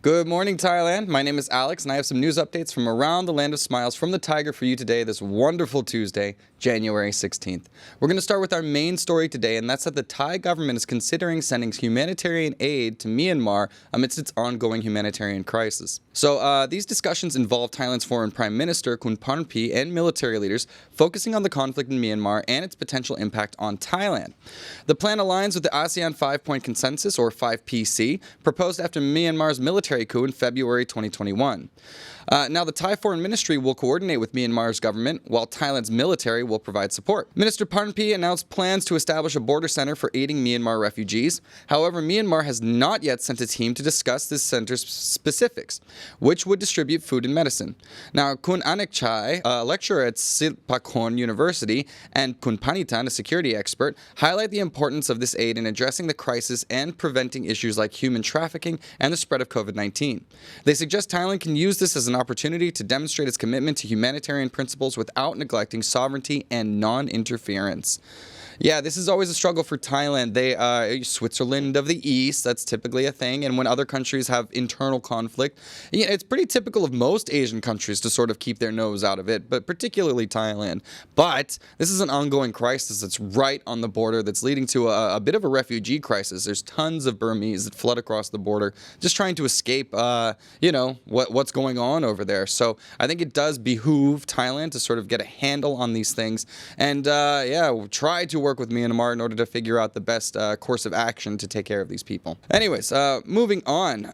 Good morning, Thailand. My name is Alex, and I have some news updates from around the land of smiles from the Thaiger for you today, this wonderful Tuesday, January 16th. We're going to start with our main story today, and that's that the Thai government is considering sending humanitarian aid to Myanmar amidst its ongoing humanitarian crisis. So these discussions involve Thailand's foreign prime minister, Khun Parnpi, and military leaders focusing on the conflict in Myanmar and its potential impact on Thailand. The plan aligns with the ASEAN 5-point consensus, or 5PC, proposed after Myanmar's military coup in February 2021. Now, the Thai Foreign Ministry will coordinate with Myanmar's government, while Thailand's military will provide support. Minister Parnpi announced plans to establish a border center for aiding Myanmar refugees. However, Myanmar has not yet sent a team to discuss this center's specifics, which would distribute food and medicine. Now, Khun Anekchai, a lecturer at Silpakorn University, and Khun Panitan, a security expert, highlight the importance of this aid in addressing the crisis and preventing issues like human trafficking and the spread of COVID-19. They suggest Thailand can use this as an opportunity to demonstrate its commitment to humanitarian principles without neglecting sovereignty and non-interference. Yeah, this is always a struggle for Thailand. They Switzerland of the East, that's typically a thing. And when other countries have internal conflict, it's pretty typical of most Asian countries to sort of keep their nose out of it, but particularly Thailand. But this is an ongoing crisis that's right on the border that's leading to a bit of a refugee crisis. There's tons of Burmese that flood across the border just trying to escape, what's going on over there. So I think it does behoove Thailand to sort of get a handle on these things and, try to work with Myanmar in order to figure out the best course of action to take care of these people. Anyways, moving on,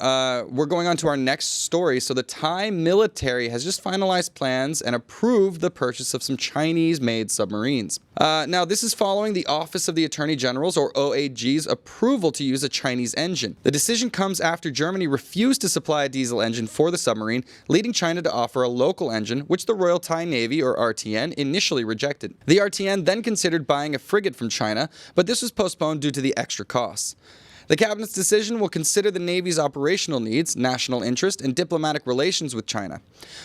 we're going on to our next story. So the Thai military has just finalized plans and approved the purchase of some Chinese-made submarines. Now, this is following the Office of the Attorney General's, or OAG's, approval to use a Chinese engine. The decision comes after Germany refused to supply a diesel engine for the submarine, leading China to offer a local engine, which the Royal Thai Navy, or RTN, initially rejected. The RTN then considered buying a frigate from China, but this was postponed due to the extra costs. The cabinet's decision will consider the Navy's operational needs, national interest, and diplomatic relations with China.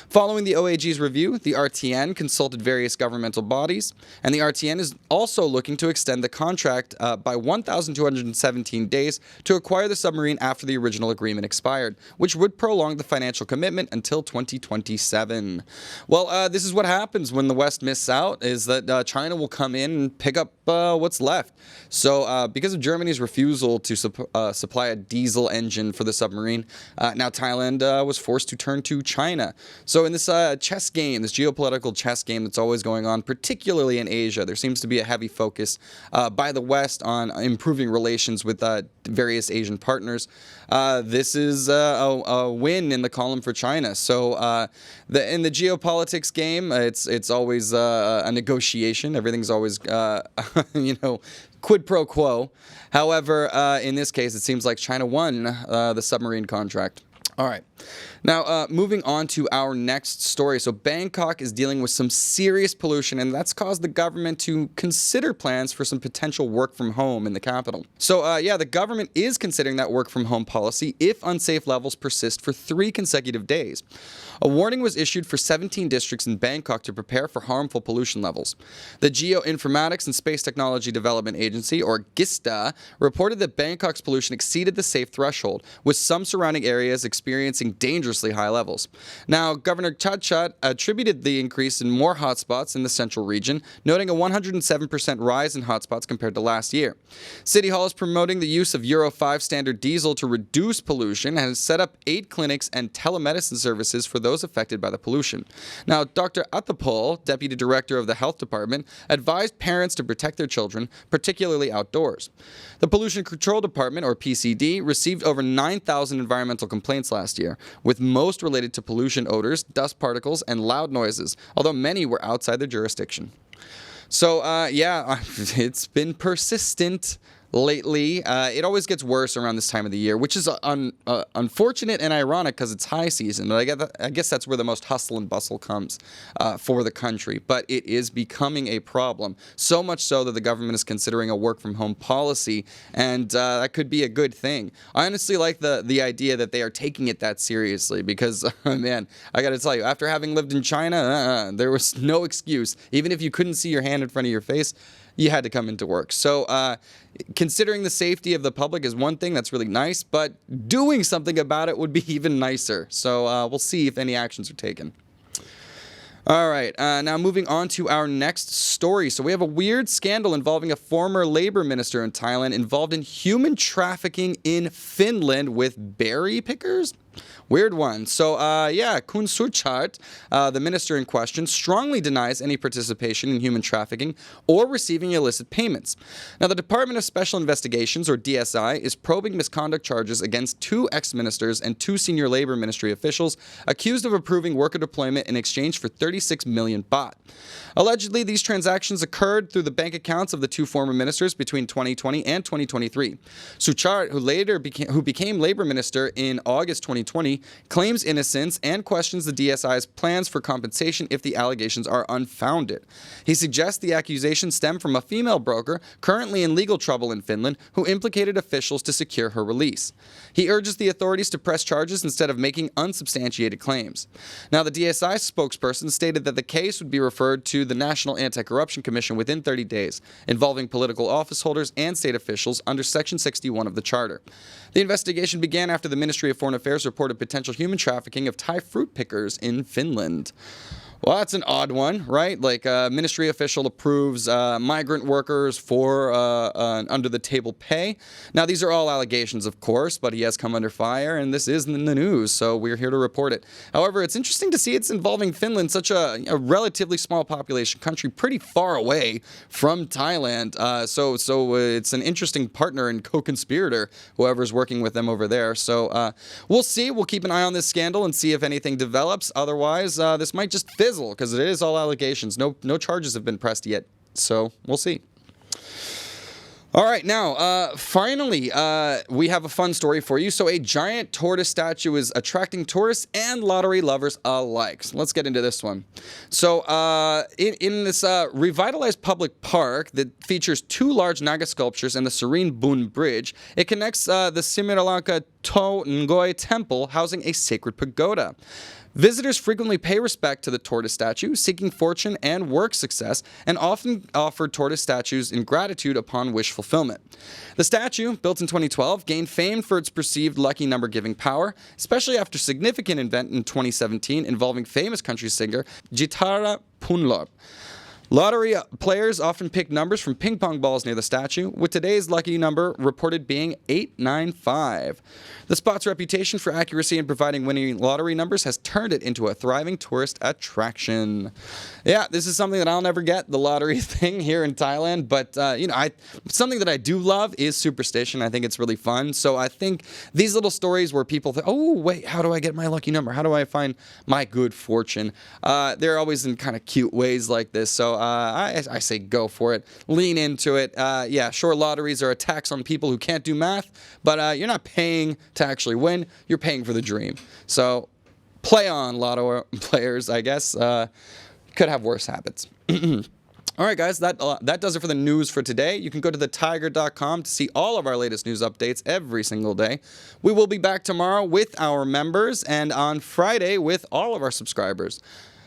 Following the OAG's review, the RTN consulted various governmental bodies, and the RTN is also looking to extend the contract by 1,217 days to acquire the submarine after the original agreement expired, which would prolong the financial commitment until 2027. Well, this is what happens when the West misses out, is that China will come in and pick up what's left. So because of Germany's refusal to supply a diesel engine for the submarine, now Thailand was forced to turn to China. So in this chess game, this geopolitical chess game that's always going on, particularly in Asia, there seems to be a heavy focus by the West on improving relations with various Asian partners. This is a win in the column for China. So in the geopolitics game, it's always a negotiation. Everything's always quid pro quo. However, in this case, it seems like China won the submarine contract. All right. Now, moving on to our next story. So Bangkok is dealing with some serious pollution, and that's caused the government to consider plans for some potential work from home in the capital. So, the government is considering that work from home policy if unsafe levels persist for 3 consecutive days. A warning was issued for 17 districts in Bangkok to prepare for harmful pollution levels. The Geoinformatics and Space Technology Development Agency, or GISTA, reported that Bangkok's pollution exceeded the safe threshold, with some surrounding areas experiencing dangerously high levels. Now, Governor Chadchat attributed the increase in more hotspots in the central region, noting a 107% rise in hotspots compared to last year. City Hall is promoting the use of Euro 5 standard diesel to reduce pollution and has set up 8 clinics and telemedicine services for those affected by the pollution. Now, Dr. Attapol, Deputy Director of the Health Department, advised parents to protect their children, particularly outdoors. The Pollution Control Department, or PCD, received over 9,000 environmental complaints last year, with most related to pollution odors, dust particles, and loud noises, although many were outside their jurisdiction. So, it's been persistent lately. It always gets worse around this time of the year, which is unfortunate and ironic because it's high season. But I guess that's where the most hustle and bustle comes for the country. But it is becoming a problem, so much so that the government is considering a work-from-home policy, and that could be a good thing. I honestly like the idea that they are taking it that seriously because, man, I got to tell you, after having lived in China, there was no excuse. Even if you couldn't see your hand in front of your face, you had to come into work. So considering the safety of the public is one thing that's really nice, but doing something about it would be even nicer. So we'll see if any actions are taken. All right, now moving on to our next story. So we have a weird scandal involving a former labor minister in Thailand involved in human trafficking in Finland with berry pickers. Weird one. So, Kun Suchart, the minister in question, strongly denies any participation in human trafficking or receiving illicit payments. Now, the Department of Special Investigations, or DSI, is probing misconduct charges against 2 ex-ministers and 2 senior labor ministry officials accused of approving worker deployment in exchange for 36 million baht. Allegedly, these transactions occurred through the bank accounts of the 2 former ministers between 2020 and 2023. Suchart, who became labor minister in August 2020, claims innocence and questions the DSI's plans for compensation if the allegations are unfounded. He suggests the accusations stem from a female broker currently in legal trouble in Finland who implicated officials to secure her release. He urges the authorities to press charges instead of making unsubstantiated claims. Now, the DSI spokesperson stated that the case would be referred to the National Anti-Corruption Commission within 30 days, involving political office holders and state officials under Section 61 of the Charter. The investigation began after the Ministry of Foreign Affairs reported potential human trafficking of Thai fruit pickers in Finland. Well, that's an odd one, right? Like a ministry official approves migrant workers for under-the-table pay. Now, these are all allegations, of course, but he has come under fire, and this is in the news, so we're here to report it. However, it's interesting to see it's involving Finland, such a relatively small population country, pretty far away from Thailand. So it's an interesting partner and co-conspirator, whoever's working with them over there. So we'll see. We'll keep an eye on this scandal and see if anything develops. Otherwise, this might just fizzle, because it is all allegations. No charges have been pressed yet, so we'll see. All right, now, finally, we have a fun story for you. So a giant tortoise statue is attracting tourists and lottery lovers alike. So let's get into this one. So in this revitalized public park that features 2 large Naga sculptures and the serene Bun Bridge, it connects the Simiralanka To Ngoi Temple, housing a sacred pagoda. Visitors frequently pay respect to the tortoise statue, seeking fortune and work success, and often offer tortoise statues in gratitude upon wish fulfillment. The statue, built in 2012, gained fame for its perceived lucky number-giving power, especially after a significant event in 2017 involving famous country singer Jitara Punlop. Lottery players often pick numbers from ping pong balls near the statue, with today's lucky number reported being 895. The spot's reputation for accuracy in providing winning lottery numbers has turned it into a thriving tourist attraction. Yeah, this is something that I'll never get, the lottery thing here in Thailand, but something that I do love is superstition. I think it's really fun. So I think these little stories where people think, oh, wait, how do I get my lucky number? How do I find my good fortune? They're always in kind of cute ways like this. So I say go for it. Lean into it. Yeah, sure, lotteries are a tax on people who can't do math, but you're not paying to actually win. You're paying for the dream. So play on, lotto players, I guess. Could have worse habits. All right, guys, that does it for the news for today. You can go to thetiger.com to see all of our latest news updates every single day. We will be back tomorrow with our members and on Friday with all of our subscribers.